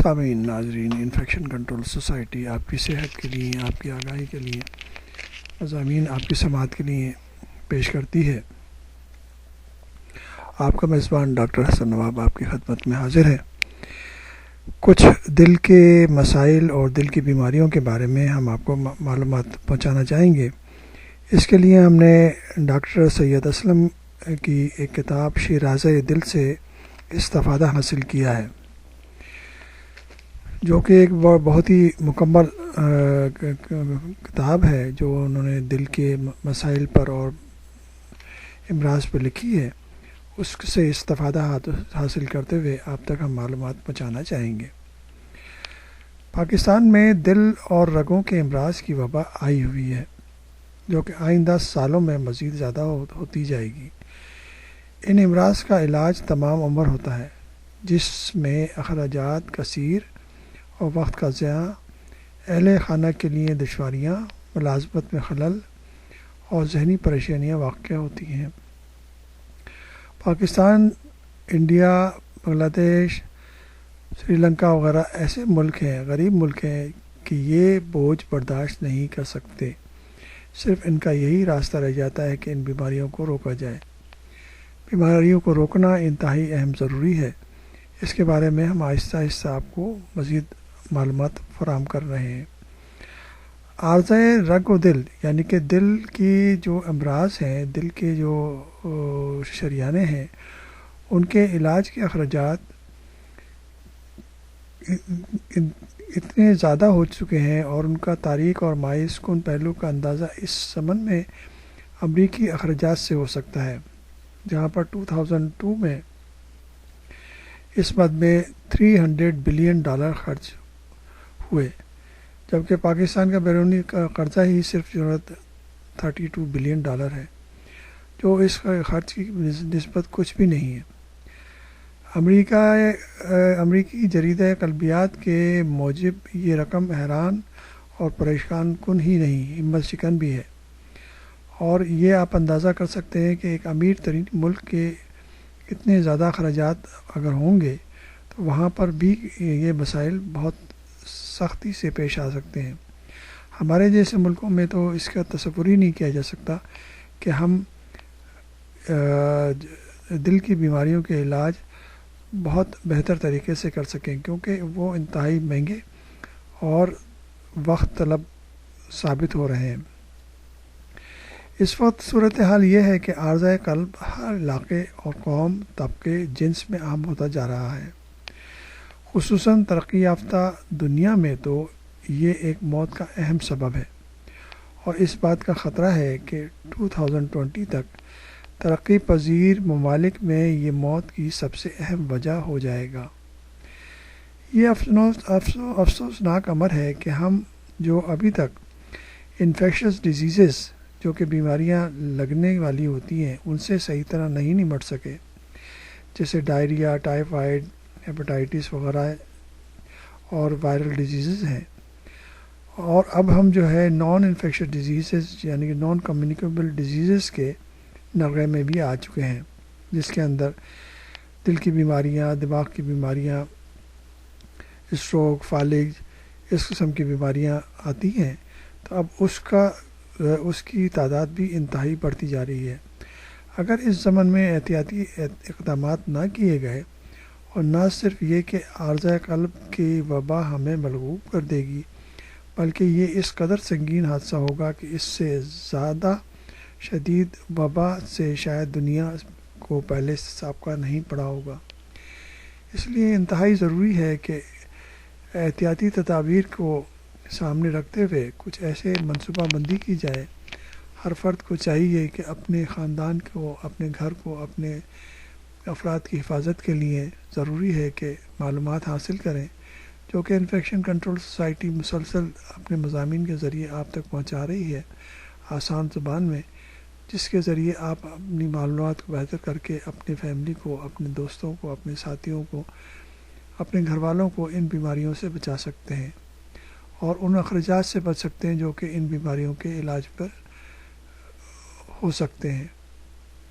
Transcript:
سامعین ناظرین، infection control society آپ کی صحت کے لیے، آپ کی آگاہی کے لیے مضامین آپ کی سماعت کے لیے پیش کرتی ہے۔ آپ کا میزبان ڈاکٹر حسن نواب آپ کی خدمت میں حاضر ہے۔ کچھ دل کے مسائل اور دل کی بیماریوں کے بارے میں ہم آپ کو معلومات پہنچانا چاہیں گے۔ اس کے لیے ہم نے ڈاکٹر سید اسلم کی ایک کتاب شیرازہ دل سے استفادہ حاصل کیا ہے، جو کہ ایک بہت ہی مکمل کتاب ہے جو انہوں نے دل کے مسائل پر اور امراض پر لکھی ہے۔ اس سے استفادہ حاصل کرتے ہوئے آپ تک ہم معلومات پہنچانا چاہیں گے۔ پاکستان میں دل اور رگوں کے امراض کی وبا آئی ہوئی ہے، جو کہ آئندہ سالوں میں مزید زیادہ ہوتی جائے گی۔ ان امراض کا علاج تمام عمر ہوتا ہے، جس میں اخراجات کثیر اور وقت کا ضیاع، اہل خانہ کے لیے دشواریاں، ملازمت میں خلل اور ذہنی پریشانیاں واقع ہوتی ہیں۔ پاکستان، انڈیا، بنگلہ دیش، سری لنکا وغیرہ ایسے ملک ہیں، غریب ملک ہیں کہ یہ بوجھ برداشت نہیں کر سکتے۔ صرف ان کا یہی راستہ رہ جاتا ہے کہ ان بیماریوں کو روکا جائے۔ بیماریوں کو روکنا انتہائی اہم ضروری ہے۔ اس کے بارے میں ہم آہستہ آہستہ آپ کو مزید معلومات فراہم کر رہے ہیں۔ عارضہ رگ و دل، یعنی کہ دل کی جو امراض ہیں، دل کے جو شریانے ہیں، ان کے علاج کے اخراجات اتنے زیادہ ہو چکے ہیں اور ان کا تاریک اور مایوس کن پہلو کا اندازہ اس ضمن میں امریکی اخراجات سے ہو سکتا ہے، جہاں پر 2002 میں اس مد میں $300 بلین خرچ ہوئے، جبکہ پاکستان کا بیرونی قرضہ ہی صرف ضرورت $32 بلین ہے، جو اس خرچ کی نسبت کچھ بھی نہیں ہے۔ امریکی جریدہ قلبیات کے موجب یہ رقم حیران اور پریشان کن ہی نہیں، ہمت شکن بھی ہے، اور یہ آپ اندازہ کر سکتے ہیں کہ ایک امیر ترین ملک کے اتنے زیادہ اخراجات اگر ہوں گے تو وہاں پر بھی یہ مسائل بہت سختی سے پیش آ سکتے ہیں۔ ہمارے جیسے ملکوں میں تو اس کا تصور ہی نہیں کیا جا سکتا کہ ہم دل کی بیماریوں کے علاج بہت بہتر طریقے سے کر سکیں، کیونکہ وہ انتہائی مہنگے اور وقت طلب ثابت ہو رہے ہیں۔ اس وقت صورتحال یہ ہے کہ عارضہ قلب ہر علاقے اور قوم، طبقے، جنس میں عام ہوتا جا رہا ہے۔ خصوصاً ترقی یافتہ دنیا میں تو یہ ایک موت کا اہم سبب ہے، اور اس بات کا خطرہ ہے کہ 2020 تک ترقی پذیر ممالک میں یہ موت کی سب سے اہم وجہ ہو جائے گا۔ یہ افسوسناک امر ہے کہ ہم جو ابھی تک انفیکشس ڈیزیزز، جو کہ بیماریاں لگنے والی ہوتی ہیں، ان سے صحیح طرح نہیں نمٹ سکے، جیسے ڈائریا، ٹائیفائڈ، ہیپاٹائٹس وغیرہ اور وائرل ڈیزیزز ہیں، اور اب ہم جو ہے نان انفیکشس ڈیزیزز یعنی کہ نان کمیونیکیبل ڈیزیزز کے نغے میں بھی آ چکے ہیں، جس کے اندر دل کی بیماریاں، دماغ کی بیماریاں، اسٹروک، فالج، اس قسم کی بیماریاں آتی ہیں۔ تو اب اس کی تعداد بھی انتہائی بڑھتی جا رہی ہے۔ اگر اس زمن میں احتیاطی اقدامات نہ کیے گئے، اور نہ صرف یہ کہ عارضہ قلب کی وبا ہمیں ملغوب کر دے گی، بلکہ یہ اس قدر سنگین حادثہ ہوگا کہ اس سے زیادہ شدید وبا سے شاید دنیا کو پہلے سابقہ نہیں پڑا ہوگا۔ اس لیے انتہائی ضروری ہے کہ احتیاطی تدابیر کو سامنے رکھتے ہوئے کچھ ایسے منصوبہ بندی کی جائے۔ ہر فرد کو چاہیے کہ اپنے خاندان کو، اپنے گھر کو، اپنے افراد کی حفاظت کے لیے ضروری ہے کہ معلومات حاصل کریں، جو کہ انفیکشن کنٹرول سوسائٹی مسلسل اپنے مضامین کے ذریعے آپ تک پہنچا رہی ہے، آسان زبان میں، جس کے ذریعے آپ اپنی معلومات کو بہتر کر کے اپنے فیملی کو، اپنے دوستوں کو، اپنے ساتھیوں کو، اپنے گھر والوں کو ان بیماریوں سے بچا سکتے ہیں، اور ان اخراجات سے بچ سکتے ہیں جو کہ ان بیماریوں کے علاج پر ہو سکتے ہیں۔